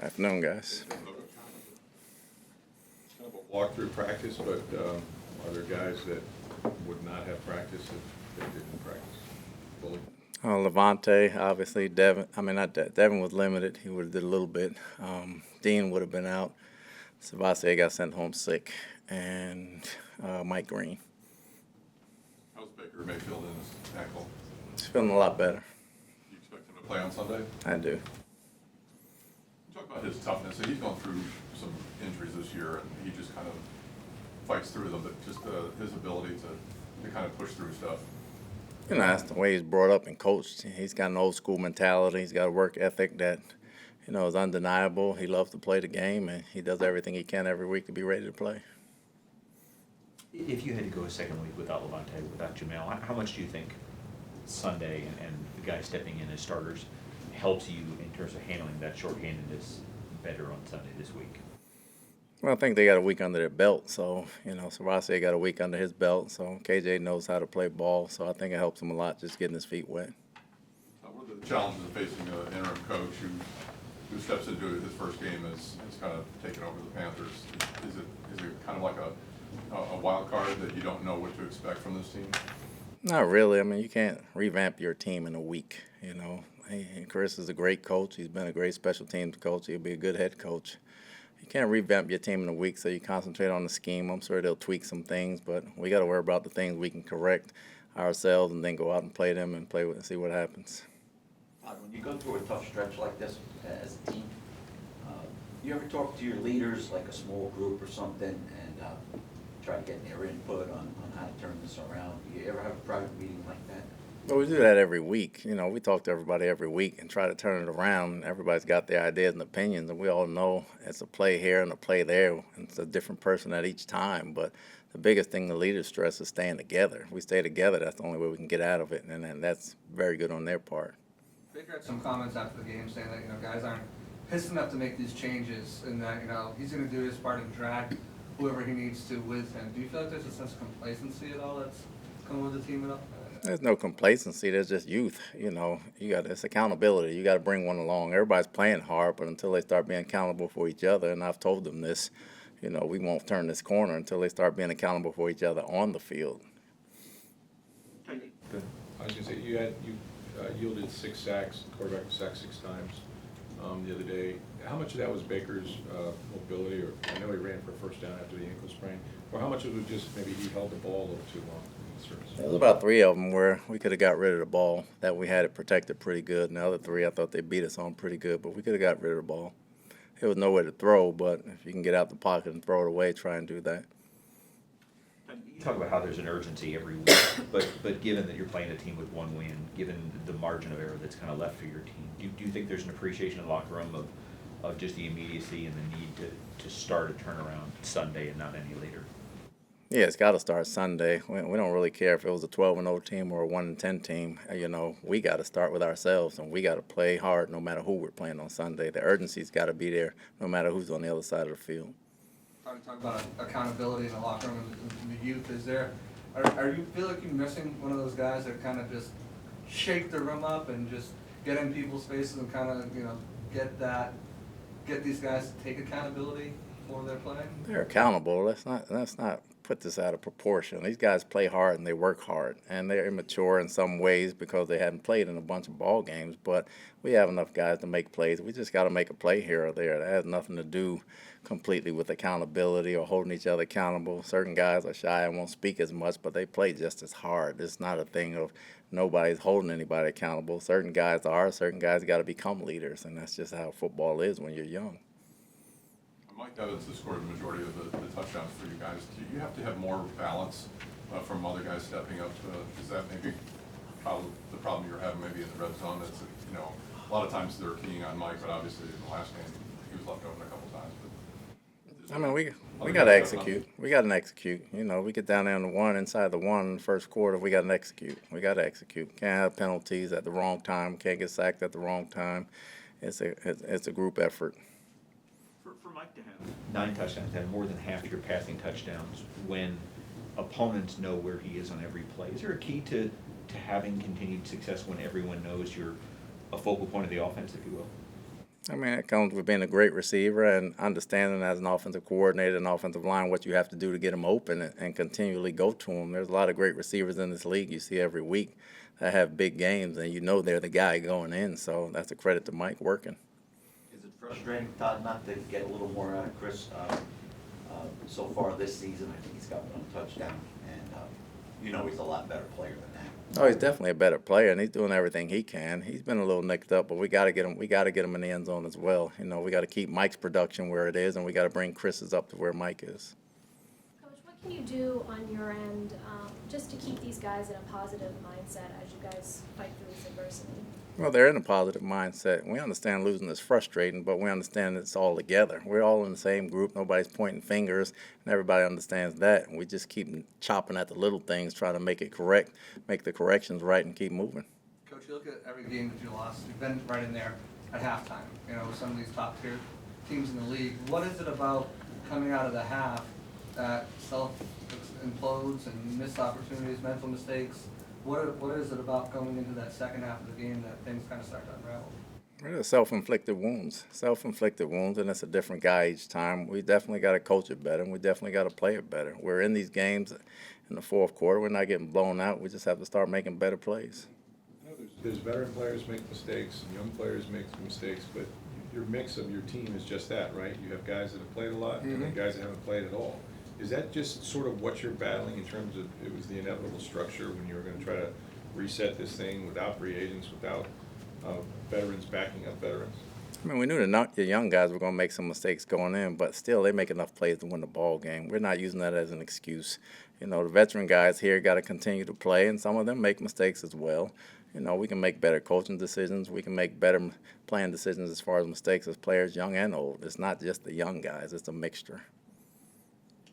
Afternoon, guys. Kind of a walkthrough practice, but are there guys that would not have practice if they didn't practice fully? Levante, obviously. Devin, not Devin was limited. He would have did a little bit. Dean would have been out. Savassi got sent home sick. And Mike Green. How's Baker Mayfield in his ankle? He's feeling a lot better. Do you expect him to play on Sunday? I do. Talk about his toughness. He's gone through some injuries this year, and he just kind of fights through them. But just his ability to kind of push through stuff. That's the way he's brought up and coached. He's got an old school mentality. He's got a work ethic that, is undeniable. He loves to play the game, and he does everything he can every week to be ready to play. If you had to go a second week without Levante, without Jamel, how much do you think Sunday and the guys stepping in as starters helps you in terms of handling that shorthandedness better on Sunday this week? Well, I think they got a week under their belt. So, Savassi got a week under his belt. So, KJ knows how to play ball. So, I think it helps him a lot just getting his feet wet. What are the challenges of facing an interim coach who steps into his first game as kind of taken over the Panthers? Is it kind of like a wild card that you don't know what to expect from this team? Not really. You can't revamp your team in a week, Chris is a great coach. He's been a great special teams coach. He'll be a good head coach. You can't revamp your team in a week, so you concentrate on the scheme. I'm sure they'll tweak some things, but we got to worry about the things we can correct ourselves and then go out and play them and play with and see what happens. When you go through a tough stretch like this as a team, you ever talk to your leaders, like a small group or something, and try to get their input on how to turn this around? Do you ever have a private meeting like that? Well, we do that every week. We talk to everybody every week and try to turn it around. Everybody's got their ideas and opinions, and we all know it's a play here and a play there. And it's a different person at each time. But the biggest thing the leaders stress is staying together. If we stay together, that's the only way we can get out of it, and that's very good on their part. Baker had some comments after the game saying that guys aren't pissed enough to make these changes, and that he's going to do his part and drag whoever he needs to with him. Do you feel like there's a sense of complacency at all that's coming with the team at all? There's no complacency. There's just youth. It's accountability. You got to bring one along. Everybody's playing hard, but until they start being accountable for each other, and I've told them this, we won't turn this corner until they start being accountable for each other on the field. I was going to say, you yielded 6 sacks, the quarterback was sacked 6 times the other day. How much of that was Baker's mobility, or I know he ran for a first down after the ankle sprain, or how much of it was just maybe he held the ball a little too long? There was about 3 of them where we could have got rid of the ball, that we had it protected pretty good. And the other 3, I thought they beat us on pretty good, but we could have got rid of the ball. There was nowhere to throw, but if you can get out the pocket and throw it away, try and do that. You talk about how there's an urgency every week, but given that you're playing a team with 1 win, given the margin of error that's kind of left for your team, do you think there's an appreciation in the locker room of just the immediacy and the need to start a turnaround Sunday and not any later? Yeah, it's got to start Sunday. We don't really care if it was a 12-0 team or a 1-10 team. We got to start with ourselves, and we got to play hard no matter who we're playing on Sunday. The urgency's got to be there no matter who's on the other side of the field. Talk about accountability in the locker room and the youth. Are you feel like you're missing one of those guys that kind of just shake the room up and just get in people's faces and kind of get these guys to take accountability for their play? They're accountable. Let's not put this out of proportion. These guys play hard and they work hard, and they're immature in some ways because they haven't played in a bunch of ball games. But we have enough guys to make plays. We just got to make a play here or there. That has nothing to do completely with accountability or holding each other accountable. Certain guys are shy and won't speak as much, but they play just as hard. It's not a thing of nobody's holding anybody accountable. Certain guys are. Certain guys got to become leaders, and that's just how football is when you're young. Mike Evans has scored the majority of the touchdowns for you guys. Do you have to have more balance from other guys stepping up? Is that maybe the problem you're having maybe in the red zone? That's a lot of times they're keying on Mike, but obviously in the last game he was left open a couple times. But we got to execute. We got to execute. We get down there on the 1 inside the 1 in the first quarter. We got to execute. We got to execute. Can't have penalties at the wrong time. Can't get sacked at the wrong time. It's a group effort. For Mike to have 9 touchdowns, have more than half your passing touchdowns when opponents know where he is on every play, is there a key to having continued success when everyone knows you're a focal point of the offense, if you will? I mean, it comes with being a great receiver and understanding as an offensive coordinator and offensive line what you have to do to get them open and continually go to them. There's a lot of great receivers in this league you see every week that have big games, and you know they're the guy going in. So that's a credit to Mike working. Is it frustrating, Todd, not to get a little more out of Chris? So far this season, I think he's got one touchdown, and you know he's a lot better player than that. Oh, he's definitely a better player, and he's doing everything he can. He's been a little nicked up, but we got to get him. We got to get him in the end zone as well. You know, we got to keep Mike's production where it is, and we got to bring Chris's up to where Mike is. Coach, what can you do on your end just to keep these guys in a positive mindset as you guys fight through this adversity? Well, they're in a positive mindset. We understand losing is frustrating, but we understand it's all together. We're all in the same group. Nobody's pointing fingers, and everybody understands that. And we just keep chopping at the little things, trying to make it correct, make the corrections right, and keep moving. Coach, you look at every game that you lost, you've been right in there at halftime, you know, with some of these top tier teams in the league. What is it about coming out of the half that self-implodes and missed opportunities, mental mistakes? What is it about going into that second half of the game that things kind of start to unravel? They're self-inflicted wounds, and it's a different guy each time. We definitely got to coach it better, and we definitely got to play it better. We're in these games in the fourth quarter. We're not getting blown out. We just have to start making better plays. You know, there's veteran players make mistakes, and young players make mistakes, but your mix of your team is just that, right? You have guys that have played a lot, and then guys that haven't played at all. Is that just sort of what you're battling in terms of it was the inevitable structure when you were going to try to reset this thing without free agents, without veterans backing up veterans? I mean, we knew the young guys were going to make some mistakes going in, but still, they make enough plays to win the ball game. We're not using that as an excuse. You know, the veteran guys here got to continue to play, and some of them make mistakes as well. You know, we can make better coaching decisions. We can make better playing decisions as far as mistakes as players, young and old. It's not just the young guys. It's a mixture.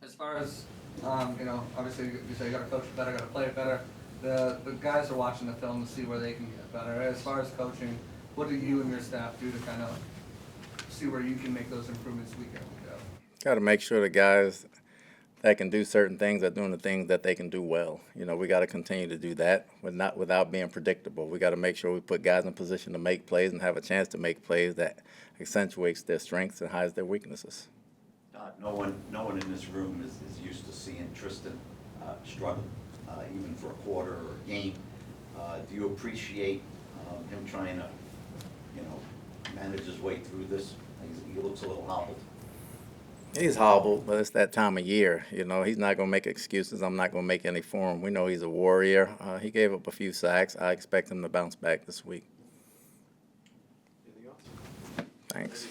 As far as, you know, obviously you say you got to coach it better, got to play it better. The guys are watching the film to see where they can get better. As far as coaching, what do you and your staff do to kind of see where you can make those improvements week in, week out? Got to make sure the guys that can do certain things are doing the things that they can do well. You know, we got to continue to do that, but not without being predictable. We got to make sure we put guys in position to make plays and have a chance to make plays that accentuates their strengths and hides their weaknesses. No one in this room is used to seeing Tristan struggle, even for a quarter or a game. Do you appreciate him trying to, you know, manage his way through this? He looks a little hobbled. He's hobbled, but it's that time of year. You know, he's not going to make excuses. I'm not going to make any for him. We know he's a warrior. He gave up a few sacks. I expect him to bounce back this week. Anything else? Thanks.